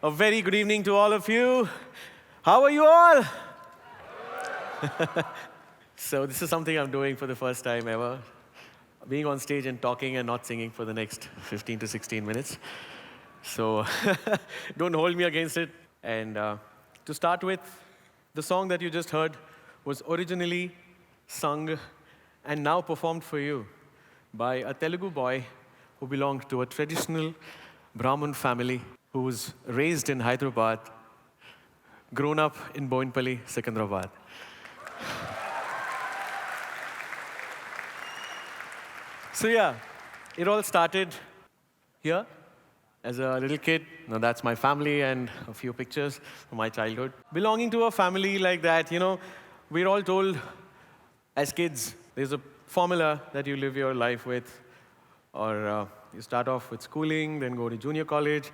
A very good evening to all of you. How are you all? So this is something I'm doing for the first time ever. Being on stage and talking and not singing for the next 15 to 16 minutes. So don't hold me against it. And to start with, the song that you just heard was originally sung and now performed for you by a Telugu boy who belonged to a traditional Brahmin family who was raised in Hyderabad, grown up in Boinpalli, Secunderabad. So yeah, it all started here as a little kid. Now that's my family and a few pictures from my childhood. Belonging to a family like that, we're all told as kids, there's a formula that you live your life with, or you start off with schooling, then go to junior college,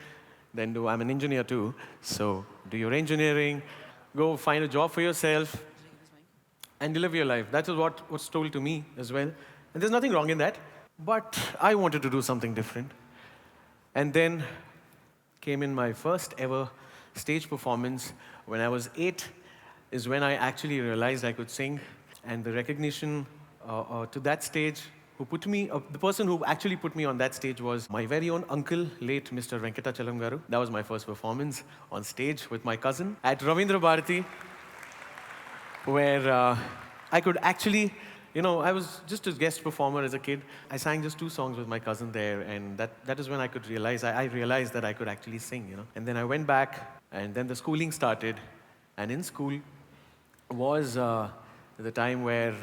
then I'm an engineer too, so do your engineering, go find a job for yourself, and live your life. That is what was told to me as well. And there's nothing wrong in that, but I wanted to do something different. And then came in my first ever stage performance. When I was 8 is when I actually realized I could sing. And the recognition to that stage, the person who actually put me on that stage was my very own uncle, late Mr. Venkatachalam Garu. That was my first performance on stage with my cousin at Ravindra Bharati, where I could actually, I was just a guest performer as a kid. I sang just 2 songs with my cousin there, and that is when I could realize, I realized that I could actually sing, And then I went back, and then the schooling started. And in school was the time where,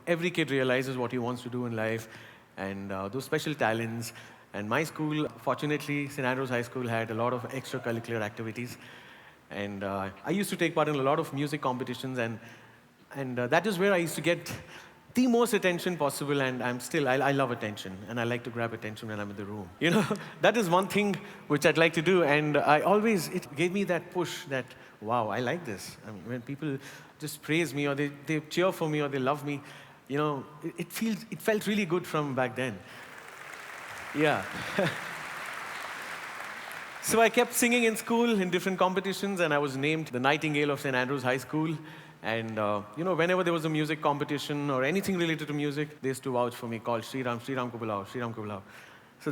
every kid realizes what he wants to do in life, and those special talents. And my school, fortunately, St. Andrews High School had a lot of extracurricular activities. And I used to take part in a lot of music competitions, and that is where I used to get the most attention possible, and I love attention, and I like to grab attention when I'm in the room. That is one thing which I'd like to do, and it gave me that push that, wow, I like this. I mean, when people just praise me, or they cheer for me, or they love me, it felt really good from back then. Yeah. So I kept singing in school in different competitions, and I was named the Nightingale of St. Andrews High School. And, whenever there was a music competition or anything related to music, they used to vouch for me, called Sreeram Kubulao. So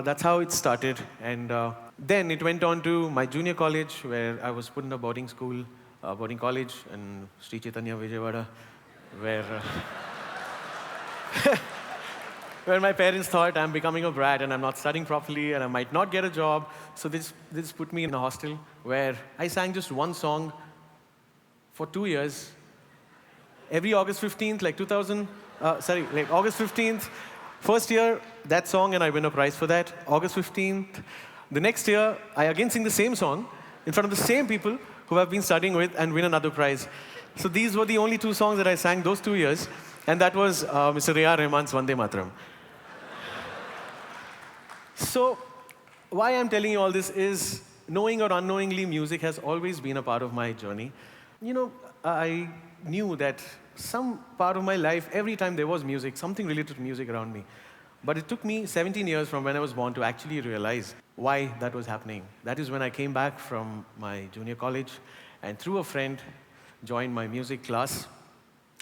that's how it started. And then it went on to my junior college, where I was put in a boarding college in Sri Chaitanya Vijayawada, where my parents thought I'm becoming a brat and I'm not studying properly and I might not get a job. So this put me in a hostel where I sang just one song for 2 years. Every August 15th, August 15th, first year, that song, and I win a prize for that. August 15th, the next year, I again sing the same song in front of the same people who I've been studying with and win another prize. So these were the only 2 songs that I sang those 2 years, and that was Mr. A.R. Rahman's Vande Mataram. So why I'm telling you all this is, knowing or unknowingly, music has always been a part of my journey. I knew that some part of my life, every time there was music, something related to music around me. But it took me 17 years from when I was born to actually realize why that was happening. That is when I came back from my junior college, and through a friend, joined my music class,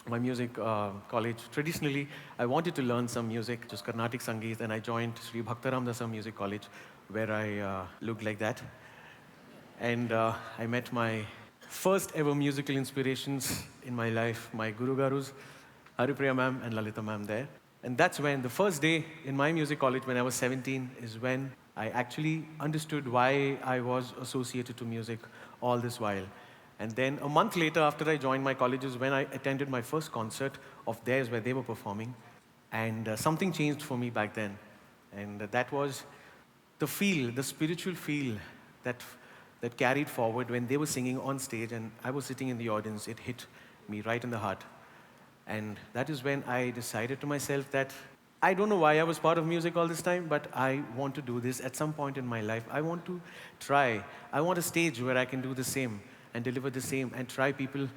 my music college. Traditionally, I wanted to learn some music, just Carnatic Sangeet, and I joined Sri Bhaktaram Dasa Music College, where I looked like that. And I met my first ever musical inspirations in my life, my Guru Garus, Haripriya ma'am and Lalita ma'am there. And that's when, the first day in my music college when I was 17, is when I actually understood why I was associated to music all this while. And then a month later, after I joined my college, is when I attended my first concert of theirs where they were performing. And something changed for me back then. And that was the spiritual feel that carried forward when they were singing on stage and I was sitting in the audience. It hit me right in the heart. And that is when I decided to myself that I don't know why I was part of music all this time, but I want to do this at some point in my life. I want to try. I want a stage where I can do the same and deliver the same and try people,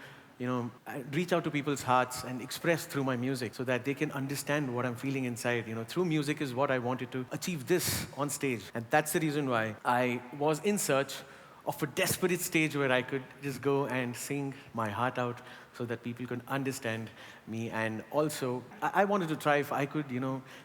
reach out to people's hearts and express through my music so that they can understand what I'm feeling inside. Through music is what I wanted to achieve this on stage. And that's the reason why I was in search of a desperate stage where I could just go and sing my heart out so that people could understand me. And also, I wanted to try if I could,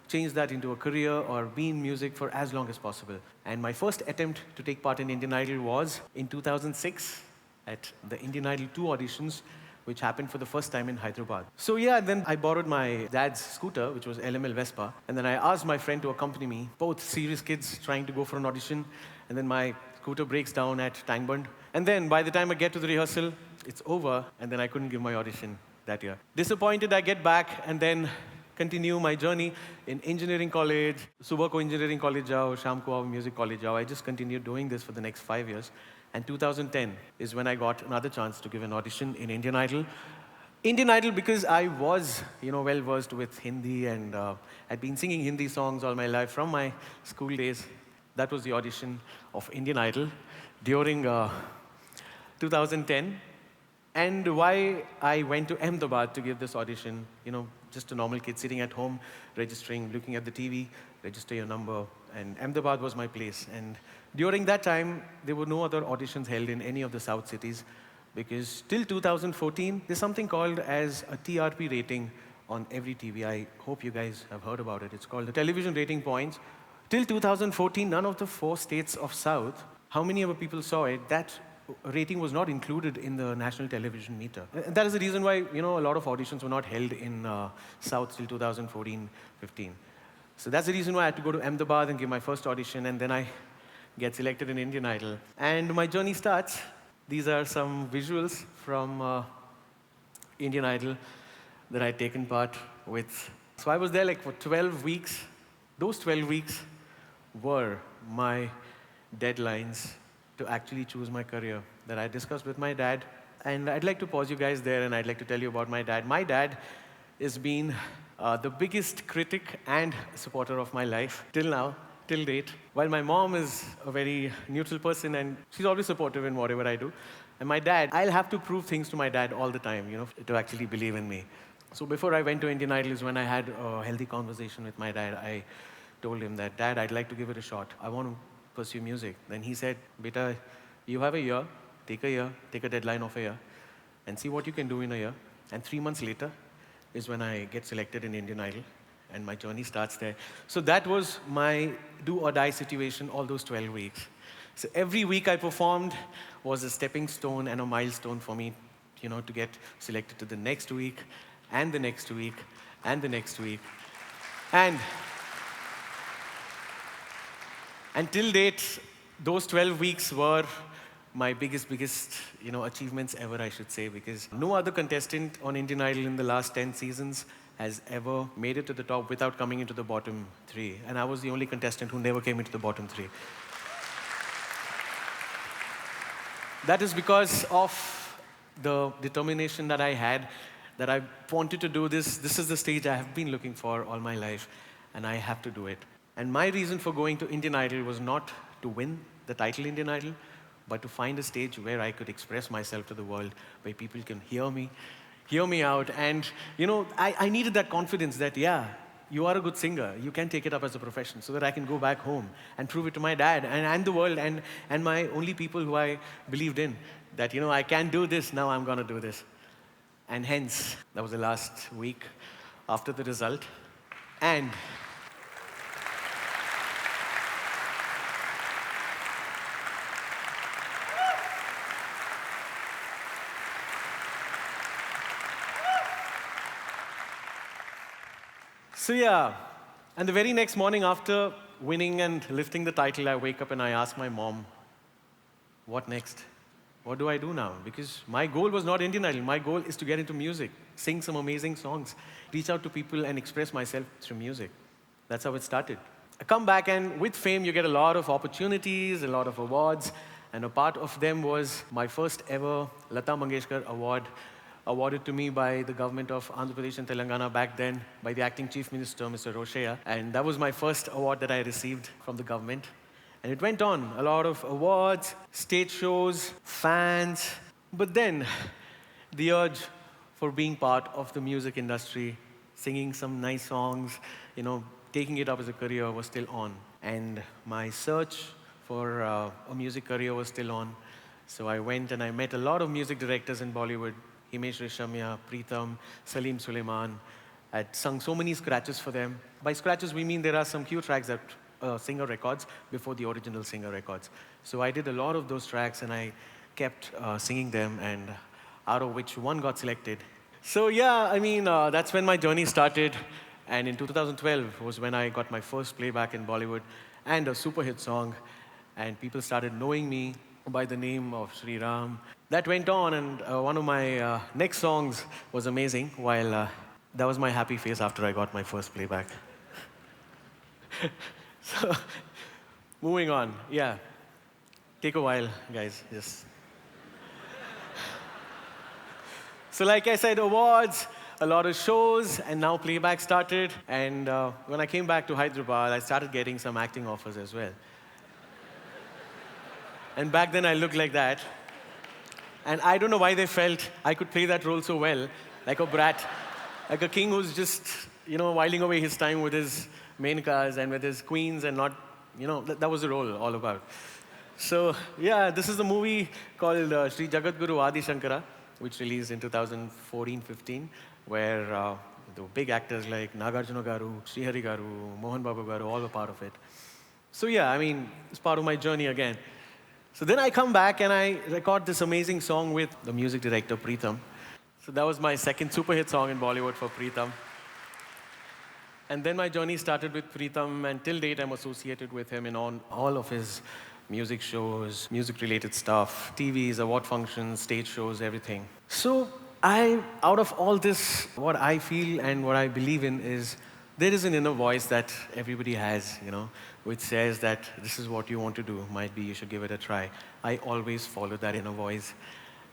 change that into a career or be in music for as long as possible. And my first attempt to take part in Indian Idol was in 2006 at the Indian Idol 2 auditions, which happened for the first time in Hyderabad. So yeah, then I borrowed my dad's scooter, which was LML Vespa, and then I asked my friend to accompany me, both serious kids trying to go for an audition, and then my scooter breaks down at Tangbund. And then by the time I get to the rehearsal, it's over, and then I couldn't give my audition that year. Disappointed, I get back and then continue my journey in engineering college. Subah ko engineering college jao, sham ko aao music college jao. I just continued doing this for the next 5 years. And 2010 is when I got another chance to give an audition in Indian Idol. Indian Idol because I was, well versed with Hindi and I'd been singing Hindi songs all my life from my school days. That was the audition of Indian Idol during 2010. And why I went to Ahmedabad to give this audition, just a normal kid sitting at home, registering, looking at the TV, register your number. And Ahmedabad was my place. And during that time, there were no other auditions held in any of the South cities because till 2014, there's something called as a TRP rating on every TV. I hope you guys have heard about it. It's called the television rating points. Till 2014, none of the 4 states of South, how many ever people saw it, that rating was not included in the national television meter. And that is the reason why, a lot of auditions were not held in South till 2014-15. So that's the reason why I had to go to Ahmedabad and give my first audition, and then I get selected in Indian Idol. And my journey starts. These are some visuals from Indian Idol that I'd taken part with. So I was there for 12 weeks. Those 12 weeks were my deadlines to actually choose my career that I discussed with my dad. And I'd like to pause you guys there and I'd like to tell you about my dad. My dad has been the biggest critic and supporter of my life till now, till date. While my mom is a very neutral person and she's always supportive in whatever I do. And my dad, I'll have to prove things to my dad all the time, to actually believe in me. So before I went to Indian Idol is when I had a healthy conversation with my dad. I told him that, Dad, I'd like to give it a shot. I want to pursue music. Then he said, Beta, you have a year, take a deadline of a year, and see what you can do in a year. And 3 months later is when I get selected in Indian Idol, and my journey starts there. So that was my do or die situation all those 12 weeks. So every week I performed was a stepping stone and a milestone for me, to get selected to the next week, and the next week, and the next week. And till date, those 12 weeks were my biggest, achievements ever, I should say, because no other contestant on Indian Idol in the last 10 seasons has ever made it to the top without coming into the bottom 3. And I was the only contestant who never came into the bottom 3. That is because of the determination that I had, that I wanted to do this. This is the stage I have been looking for all my life, and I have to do it. And my reason for going to Indian Idol was not to win the title Indian Idol, but to find a stage where I could express myself to the world, where people can hear me out. And, I needed that confidence that, yeah, you are a good singer. You can take it up as a profession so that I can go back home and prove it to my dad and the world and my only people who I believed in, that, I can do this, now I'm going to do this. And hence, that was the last week after the result. And so yeah, and the very next morning after winning and lifting the title, I wake up and I ask my mom, what next? What do I do now? Because my goal was not Indian Idol. My goal is to get into music, sing some amazing songs, reach out to people and express myself through music. That's how it started. I come back and with fame, you get a lot of opportunities, a lot of awards. And a part of them was my first ever Lata Mangeshkar Award, awarded to me by the government of Andhra Pradesh and Telangana back then, by the acting chief minister, Mr. Roshaya. And that was my first award that I received from the government. And it went on, a lot of awards, stage shows, fans. But then, The urge for being part of the music industry, singing some nice songs, taking it up as a career was still on. And my search for a music career was still on. So I went and I met a lot of music directors in Bollywood, Himesh Reshammiya, Preetham, Salim Suleiman. I'd sung so many scratches for them. By scratches, we mean there are some cue tracks that singer records before the original singer records. So I did a lot of those tracks and I kept singing them, and out of which one got selected. So yeah, that's when my journey started. And in 2012 was when I got my first playback in Bollywood and a super hit song. And people started knowing me by the name of Sreeram. That went on, and one of my next songs was amazing, while that was my happy face after I got my first playback. So, moving on, yeah. Take a while, guys, yes. So like I said, awards, a lot of shows, and now playback started. And when I came back to Hyderabad, I started getting some acting offers as well. And back then I looked like that. And I don't know why they felt I could play that role so well, like a brat, like a king who's just, whiling away his time with his main cars and with his queens and not, that was the role all about. So yeah, this is a movie called Sri Jagadguru Adi Shankara, which released in 2014-15, where the big actors like Nagarjuna Garu, Srihari Garu, Mohan Babu Garu, all were part of it. So yeah, it's part of my journey again. So then I come back and I record this amazing song with the music director, Preetham. So that was my second super hit song in Bollywood for Preetham. And then my journey started with Preetham, and till date I'm associated with him in all of his music shows, music-related stuff, TVs, award functions, stage shows, everything. So out of all this, what I feel and what I believe in is there is an inner voice that everybody has, which says that this is what you want to do. Might be you should give it a try. I always followed that inner voice,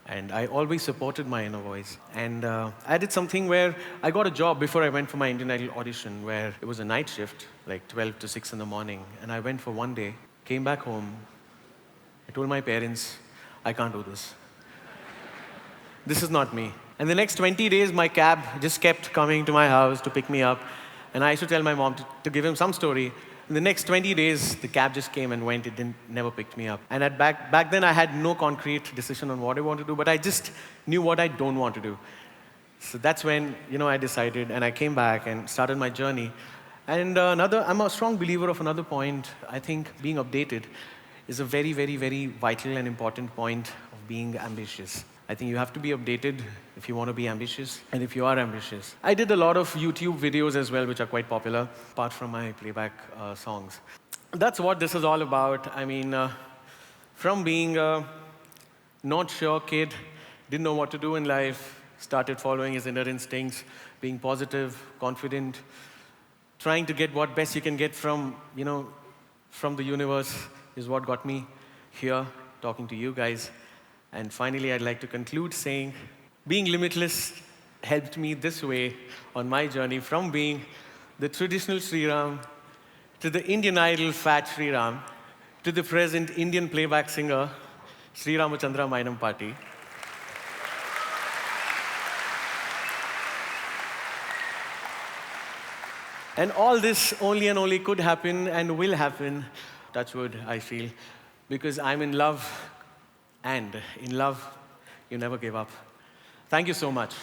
and I always supported my inner voice. And I did something where I got a job before I went for my Indian Idol audition, where it was a night shift, like 12 to 6 in the morning. And I went for one day, came back home. I told my parents, I can't do this. This is not me. And the next 20 days, my cab just kept coming to my house to pick me up. And I used to tell my mom to give him some story. In the next 20 days, the cab just came and went. It never picked me up. And back then, I had no concrete decision on what I want to do, but I just knew what I don't want to do. So that's when, I decided, and I came back and started my journey. And I'm a strong believer of another point. I think being updated is a very, very, very vital and important point of being ambitious. I think you have to be updated if you want to be ambitious, and if you are ambitious. I did a lot of YouTube videos as well, which are quite popular, apart from my playback songs. That's what this is all about. From being a not sure kid, didn't know what to do in life, started following his inner instincts, being positive, confident, trying to get what best you can get from the universe is what got me here, talking to you guys. And finally, I'd like to conclude saying, being limitless helped me this way on my journey from being the traditional Sreeram to the Indian Idol fat Sreeram to the present Indian playback singer, Sreerama Chandra Mainam Party. And all this only and only could happen and will happen, touch wood, I feel, because I'm in love, and in love, you never give up. Thank you so much.